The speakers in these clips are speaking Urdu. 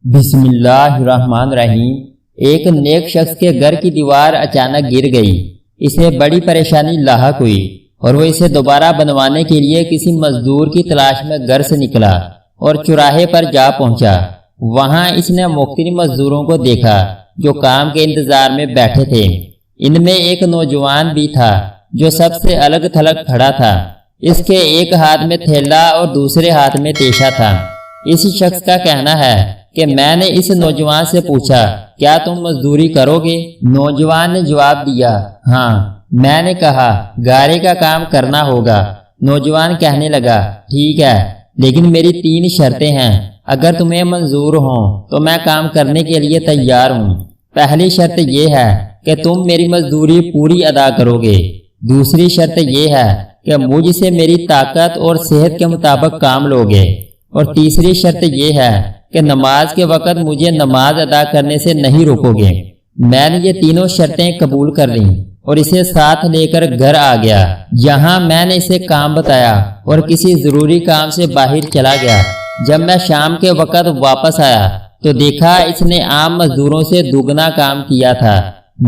بسم اللہ الرحمن الرحیم۔ ایک نیک شخص کے گھر کی دیوار اچانک گر گئی۔ اسے بڑی پریشانی لاحق ہوئی اور وہ اسے دوبارہ بنوانے کے لیے کسی مزدور کی تلاش میں گھر سے نکلا اور چوراہے پر جا پہنچا۔ وہاں اس نے مختلف مزدوروں کو دیکھا جو کام کے انتظار میں بیٹھے تھے۔ ان میں ایک نوجوان بھی تھا جو سب سے الگ تھلگ کھڑا تھا۔ اس کے ایک ہاتھ میں تھیلا اور دوسرے ہاتھ میں تیشا تھا۔ اس شخص کا کہنا ہے کہ میں نے اس نوجوان سے پوچھا، کیا تم مزدوری کرو گے؟ نوجوان نے جواب دیا، ہاں۔ میں نے کہا، گارے کا کام کرنا ہوگا۔ نوجوان کہنے لگا، ٹھیک ہے، لیکن میری 3 شرطیں ہیں۔ اگر تمہیں منظور ہوں تو میں کام کرنے کے لیے تیار ہوں۔ پہلی شرط یہ ہے کہ تم میری مزدوری پوری ادا کرو گے۔ دوسری شرط یہ ہے کہ مجھ سے میری طاقت اور صحت کے مطابق کام لوگے۔ اور تیسری شرط یہ ہے کہ نماز کے وقت مجھے نماز ادا کرنے سے نہیں روکو گے۔ میں نے یہ تینوں شرطیں قبول کر لیں اور اسے ساتھ لے کر گھر آ گیا، جہاں میں نے اسے کام بتایا اور کسی ضروری کام سے باہر چلا گیا۔ جب میں شام کے وقت واپس آیا تو دیکھا اس نے عام مزدوروں سے دوگنا کام کیا تھا۔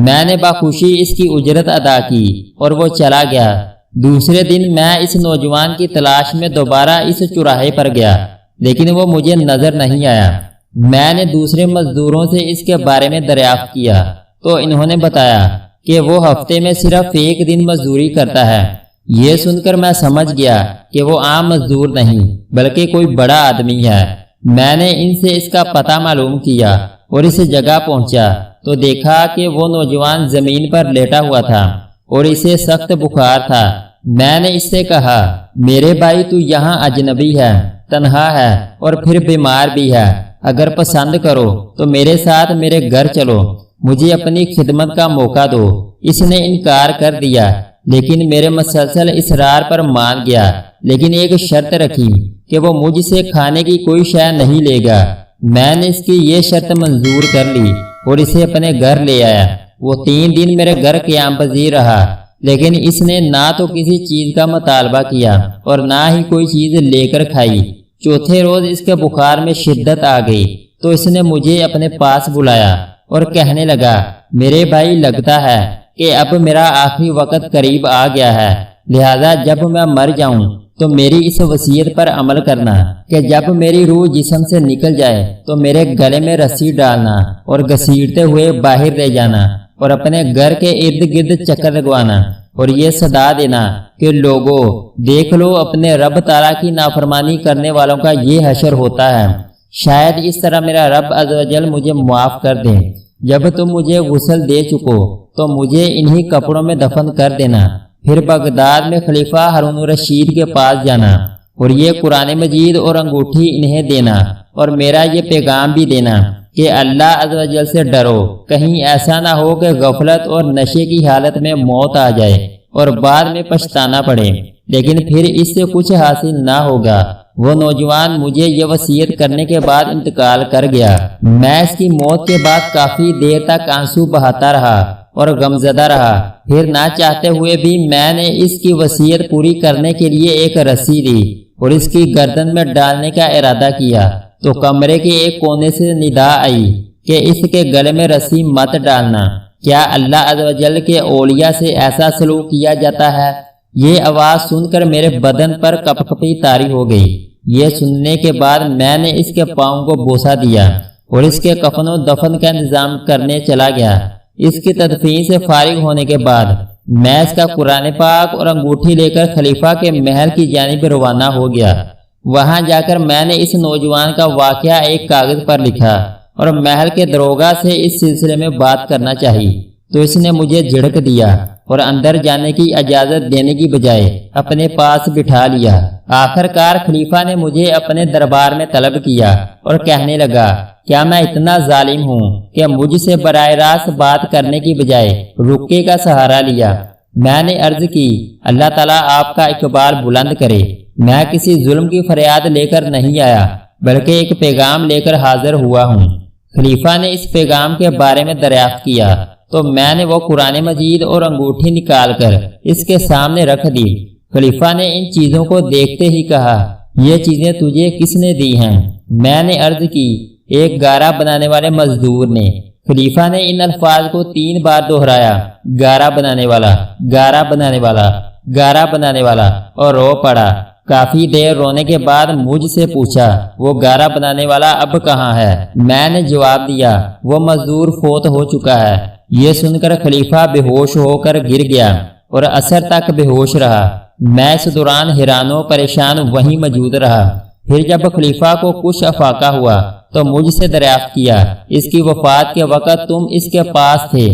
میں نے بخوشی اس کی اجرت ادا کی اور وہ چلا گیا۔ دوسرے دن میں اس نوجوان کی تلاش میں دوبارہ اس چوراہے پر گیا، لیکن وہ مجھے نظر نہیں آیا۔ میں نے دوسرے مزدوروں سے اس کے بارے میں دریافت کیا تو انہوں نے بتایا کہ وہ ہفتے میں صرف 1 دن مزدوری کرتا ہے۔ یہ سن کر میں سمجھ گیا کہ وہ عام مزدور نہیں بلکہ کوئی بڑا آدمی ہے۔ میں نے ان سے اس کا پتہ معلوم کیا اور اس جگہ پہنچا تو دیکھا کہ وہ نوجوان زمین پر لیٹا ہوا تھا اور اسے سخت بخار تھا۔ میں نے اس سے کہا، میرے بھائی، تو یہاں اجنبی ہے، تنہا ہے اور پھر بیمار بھی ہے۔ اگر پسند کرو تو میرے ساتھ میرے گھر چلو، مجھے اپنی خدمت کا موقع دو۔ اس نے انکار کر دیا، لیکن میرے مسلسل اصرار پر مان گیا، لیکن ایک شرط رکھی کہ وہ مجھ سے کھانے کی کوئی شے نہیں لے گا۔ میں نے اس کی یہ شرط منظور کر لی اور اسے اپنے گھر لے آیا۔ وہ 3 دن میرے گھر قیام پذیر رہا، لیکن اس نے نہ تو کسی چیز کا مطالبہ کیا اور نہ ہی کوئی چیز لے کر کھائی۔ چوتھے روز اس کے بخار میں شدت آ گئی تو اس نے مجھے اپنے پاس بلایا اور کہنے لگا، میرے بھائی، لگتا ہے کہ اب میرا آخری وقت قریب آ گیا ہے، لہذا جب میں مر جاؤں تو میری اس وصیت پر عمل کرنا کہ جب میری روح جسم سے نکل جائے تو میرے گلے میں رسی ڈالنا اور گھسیٹتے ہوئے باہر لے جانا اور اپنے گھر کے ارد گرد چکر لگوانا اور یہ صدا دینا کہ لوگوں، دیکھ لو، اپنے رب تعالیٰ کی نافرمانی کرنے والوں کا یہ حشر ہوتا ہے۔ شاید اس طرح میرا رب عز و جل مجھے معاف کر دے۔ جب تم مجھے غسل دے چکو تو مجھے انہی کپڑوں میں دفن کر دینا، پھر بغداد میں خلیفہ ہارون الرشید کے پاس جانا اور یہ قرآن مجید اور انگوٹھی انہیں دینا اور میرا یہ پیغام بھی دینا کہ اللہ عز و جل سے ڈرو، کہیں ایسا نہ ہو کہ غفلت اور نشے کی حالت میں موت آ جائے اور بعد میں پچھتانا پڑے، لیکن پھر اس سے کچھ حاصل نہ ہوگا۔ وہ نوجوان مجھے یہ وصیت کرنے کے بعد انتقال کر گیا۔ میں اس کی موت کے بعد کافی دیر تک آنسو بہاتا رہا اور غمزدہ رہا۔ پھر نہ چاہتے ہوئے بھی میں نے اس کی وصیت پوری کرنے کے لیے ایک رسی لی اور اس کی گردن میں ڈالنے کا ارادہ کیا تو کمرے کے ایک کونے سے ندا آئی کہ اس کے گلے میں رسی مت ڈالنا۔ کیا اللہ عز و جل کے اولیاء سے ایسا سلوک کیا جاتا ہے؟ یہ آواز سن کر میرے بدن پر کپ کپی طاری ہو گئی۔ یہ سننے کے بعد میں نے اس کے پاؤں کو بوسہ دیا اور اس کے کفن و دفن کا انتظام کرنے چلا گیا۔ اس کی تدفین سے فارغ ہونے کے بعد میں اس کا قرآن پاک اور انگوٹھی لے کر خلیفہ کے محل کی جانب روانہ ہو گیا۔ وہاں جا کر میں نے اس نوجوان کا واقعہ ایک کاغذ پر لکھا اور محل کے داروغہ سے اس سلسلے میں بات کرنا چاہی تو اس نے مجھے جھڑک دیا اور اندر جانے کی اجازت دینے کی بجائے اپنے پاس بٹھا لیا۔ آخر کار خلیفہ نے مجھے اپنے دربار میں طلب کیا اور کہنے لگا، کیا میں اتنا ظالم ہوں کہ مجھ سے براہ راست بات کرنے کی بجائے رقیے کا سہارا لیا؟ میں نے عرض کی، اللہ تعالیٰ آپ کا اقبال بلند کرے، میں کسی ظلم کی فریاد لے کر نہیں آیا بلکہ ایک پیغام لے کر حاضر ہوا ہوں۔ خلیفہ نے اس پیغام کے بارے میں دریافت کیا تو میں نے وہ قرآن مجید اور انگوٹھی نکال کر اس کے سامنے رکھ دی۔ خلیفہ نے ان چیزوں کو دیکھتے ہی کہا، یہ چیزیں تجھے کس نے دی ہیں؟ میں نے عرض کی، ایک گارا بنانے والے مزدور نے۔ خلیفہ نے ان الفاظ کو 3 بار دہرایا، گارا بنانے والا، گارا بنانے والا، گارا بنانے والا، اور رو پڑا۔ کافی دیر رونے کے بعد مجھ سے پوچھا، وہ گارا بنانے والا اب کہاں ہے؟ میں نے جواب دیا، وہ مزدور فوت ہو چکا ہے۔ یہ سن کر خلیفہ بے ہوش ہو کر گر گیا اور عصر تک بے ہوش رہا۔ میں اس دوران حیران و پریشان وہیں موجود رہا۔ پھر جب خلیفہ کو کچھ افاقہ ہوا تو مجھ سے دریافت کیا، اس کی وفات کے وقت تم اس کے پاس تھے؟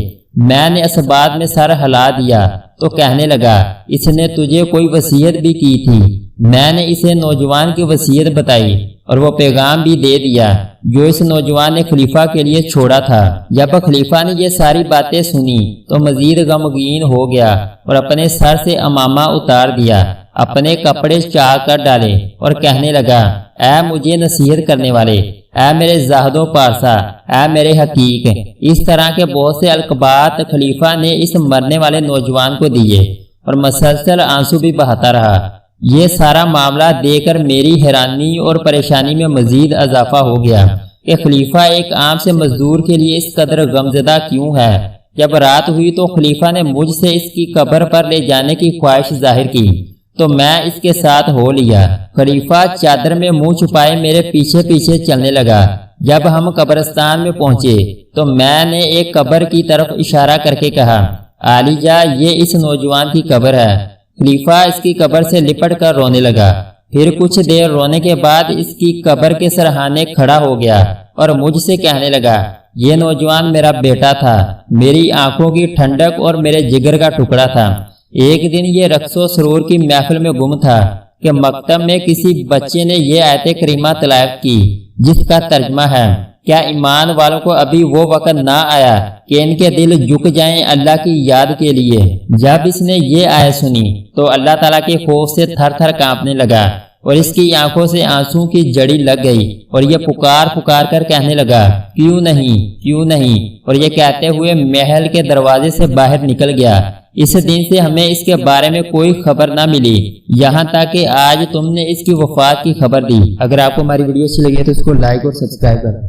میں نے اس بات میں سر ہلا دیا تو کہنے لگا، اس نے تجھے کوئی وصیت بھی کی تھی؟ میں نے اسے نوجوان کی وصیت بتائی اور وہ پیغام بھی دے دیا جو اس نوجوان نے خلیفہ کے لیے چھوڑا تھا۔ جب خلیفہ نے یہ ساری باتیں سنی تو مزید غمگین ہو گیا اور اپنے سر سے عمامہ اتار دیا، اپنے کپڑے چاک کر ڈالے اور کہنے لگا، اے مجھے نصیحت کرنے والے، اے میرے زاہد و پارسا، اے میرے حقیق۔ اس طرح کے بہت سے القابات خلیفہ نے اس مرنے والے نوجوان کو دیے اور مسلسل آنسو بھی بہاتا رہا۔ یہ سارا معاملہ دیکھ کر میری حیرانی اور پریشانی میں مزید اضافہ ہو گیا کہ خلیفہ ایک عام سے مزدور کے لیے اس قدر غمزدہ کیوں ہے۔ جب رات ہوئی تو خلیفہ نے مجھ سے اس کی قبر پر لے جانے کی خواہش ظاہر کی تو میں اس کے ساتھ ہو لیا۔ خلیفہ چادر میں منہ چھپائے میرے پیچھے پیچھے چلنے لگا۔ جب ہم قبرستان میں پہنچے تو میں نے ایک قبر کی طرف اشارہ کر کے کہا، علی جا، یہ اس نوجوان کی قبر ہے۔ خلیفہ اس کی قبر سے لپٹ کر رونے لگا۔ پھر کچھ دیر رونے کے بعد اس کی قبر کے سرہانے کھڑا ہو گیا اور مجھ سے کہنے لگا، یہ نوجوان میرا بیٹا تھا، میری آنکھوں کی ٹھنڈک اور میرے جگر کا ٹکڑا تھا۔ ایک دن یہ رقص و سرور کی محفل میں گم تھا کہ مکتب میں کسی بچے نے یہ آیت کریمہ تلاوت کی جس کا ترجمہ ہے، کیا ایمان والوں کو ابھی وہ وقت نہ آیا کہ ان کے دل جھک جائیں اللہ کی یاد کے لیے؟ جب اس نے یہ آیت سنی تو اللہ تعالیٰ کے خوف سے تھر تھر کانپنے لگا اور اس کی آنکھوں سے آنسو کی جڑی لگ گئی اور یہ پکار کر کہنے لگا، کیوں نہیں، کیوں نہیں، اور یہ کہتے ہوئے محل کے دروازے سے باہر نکل گیا۔ اس دن سے ہمیں اس کے بارے میں کوئی خبر نہ ملی یہاں تک کہ آج تم نے اس کی وفات کی خبر دی۔ اگر آپ کو ہماری ویڈیو اچھی لگی ہے تو اس کو لائک اور سبسکرائب کریں۔